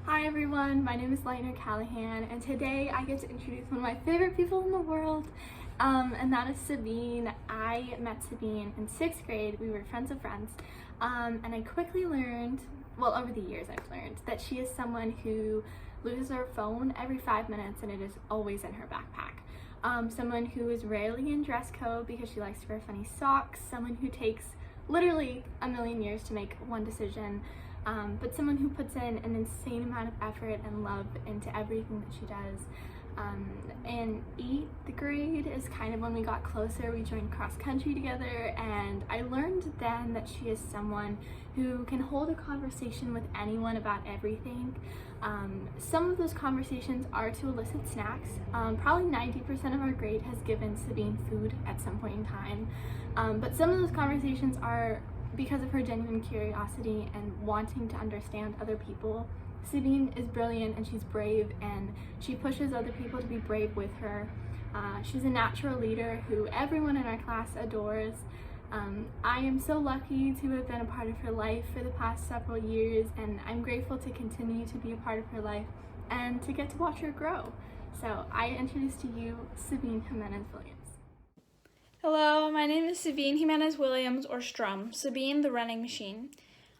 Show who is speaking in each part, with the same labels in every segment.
Speaker 1: Hi everyone, my name is Lightner Callahan, and today I get to introduce one of my favorite people in the world, and that is Sabine. I met Sabine in 6th grade. We were friends of friends, and I quickly learned, well, over the years I've learned, that she is someone who loses her phone every 5 minutes and it is always in her backpack. Someone who is rarely in dress code because she likes to wear funny socks, someone who takes literally a million years to make one decision, but someone who puts in an insane amount of effort and love into everything that she does. In 8th grade is kind of when we got closer. We joined cross country together, and I learned then that she is someone who can hold a conversation with anyone about everything. Some of those conversations are to elicit snacks. Probably 90% of our grade has given Sabine food at some point in time, but some of those conversations are because of her genuine curiosity and wanting to understand other people. Sabine is brilliant and she's brave, and she pushes other people to be brave with her. She's a natural leader who everyone in our class adores. I am so lucky to have been a part of her life for the past several years, and I'm grateful to continue to be a part of her life and to get to watch her grow. So I introduce to you Sabine Jimenez-Williams.
Speaker 2: Hello, my name is Sabine Jimenez-Williams, or Strum, Sabine the Running Machine.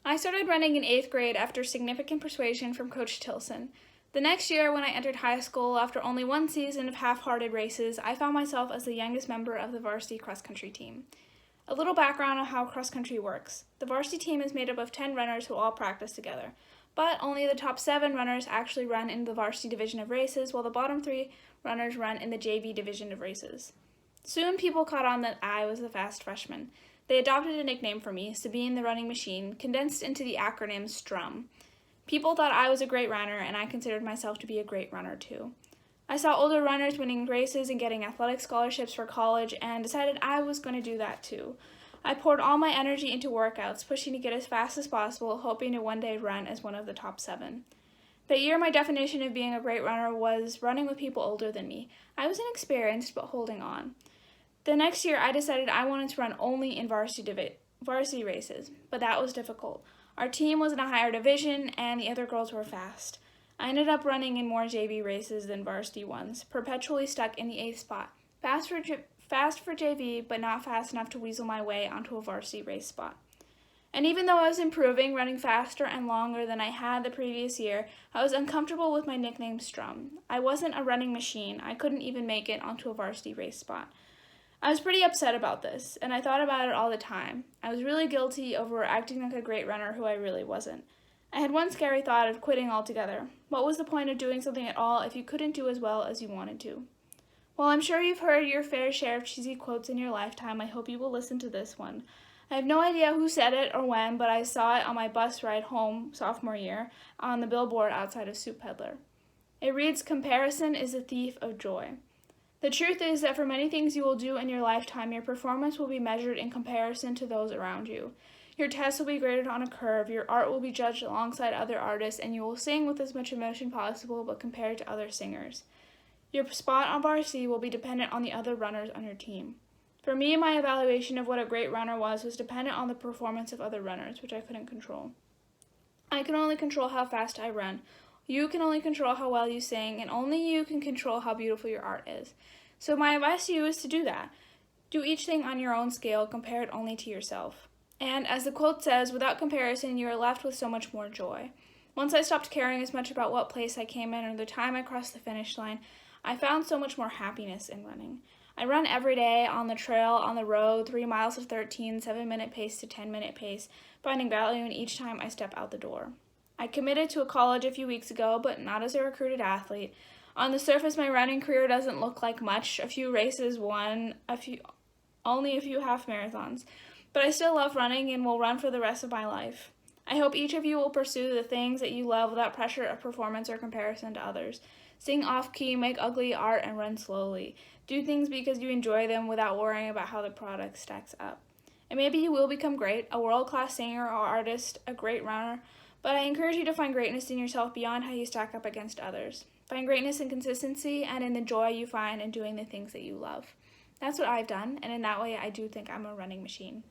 Speaker 2: I started running in 8th grade after significant persuasion from Coach Tilson. The next year, when I entered high school, after only one season of half-hearted races, I found myself as the youngest member of the varsity cross-country team. A little background on how cross-country works. The varsity team is made up of 10 runners who all practice together, but only the top 7 runners actually run in the varsity division of races, while the bottom 3 runners run in the JV division of races. Soon people caught on that I was the fast freshman. They adopted a nickname for me, Sabine the Running Machine, condensed into the acronym STRUM. People thought I was a great runner, and I considered myself to be a great runner too. I saw older runners winning races and getting athletic scholarships for college, and decided I was going to do that too. I poured all my energy into workouts, pushing to get as fast as possible, hoping to one day run as one of the top 7. That year, my definition of being a great runner was running with people older than me. I was inexperienced, but holding on. The next year, I decided I wanted to run only in varsity races, but that was difficult. Our team was in a higher division, and the other girls were fast. I ended up running in more JV races than varsity ones, perpetually stuck in the 8th spot. Fast for JV, but not fast enough to weasel my way onto a varsity race spot. And even though I was improving, running faster and longer than I had the previous year, I was uncomfortable with my nickname Strum. I wasn't a running machine. I couldn't even make it onto a varsity race spot. I was pretty upset about this, and I thought about it all the time. I was really guilty over acting like a great runner who I really wasn't. I had one scary thought of quitting altogether. What was the point of doing something at all if you couldn't do as well as you wanted to? While I'm sure you've heard your fair share of cheesy quotes in your lifetime, I hope you will listen to this one. I have no idea who said it or when, but I saw it on my bus ride home sophomore year on the billboard outside of Soup Peddler. It reads, "Comparison is a thief of joy." The truth is that for many things you will do in your lifetime, your performance will be measured in comparison to those around you. Your tests will be graded on a curve, your art will be judged alongside other artists, and you will sing with as much emotion possible but compared to other singers. Your spot on varsity will be dependent on the other runners on your team. For me, my evaluation of what a great runner was dependent on the performance of other runners, which I couldn't control. I can only control how fast I run. You can only control how well you sing, and only you can control how beautiful your art is. So my advice to you is to do that. Do each thing on your own scale, compare it only to yourself. And as the quote says, without comparison, you are left with so much more joy. Once I stopped caring as much about what place I came in or the time I crossed the finish line, I found so much more happiness in running. I run every day, on the trail, on the road, 3 miles of 13, 7-minute pace to 10-minute pace, finding value in each time I step out the door. I committed to a college a few weeks ago, but not as a recruited athlete. On the surface, my running career doesn't look like much. A few races won, only a few half marathons. But I still love running and will run for the rest of my life. I hope each of you will pursue the things that you love without pressure of performance or comparison to others. Sing off-key, make ugly art, and run slowly. Do things because you enjoy them without worrying about how the product stacks up. And maybe you will become great, a world-class singer or artist, a great runner, but I encourage you to find greatness in yourself beyond how you stack up against others. Find greatness in consistency and in the joy you find in doing the things that you love. That's what I've done, and in that way I do think I'm a running machine.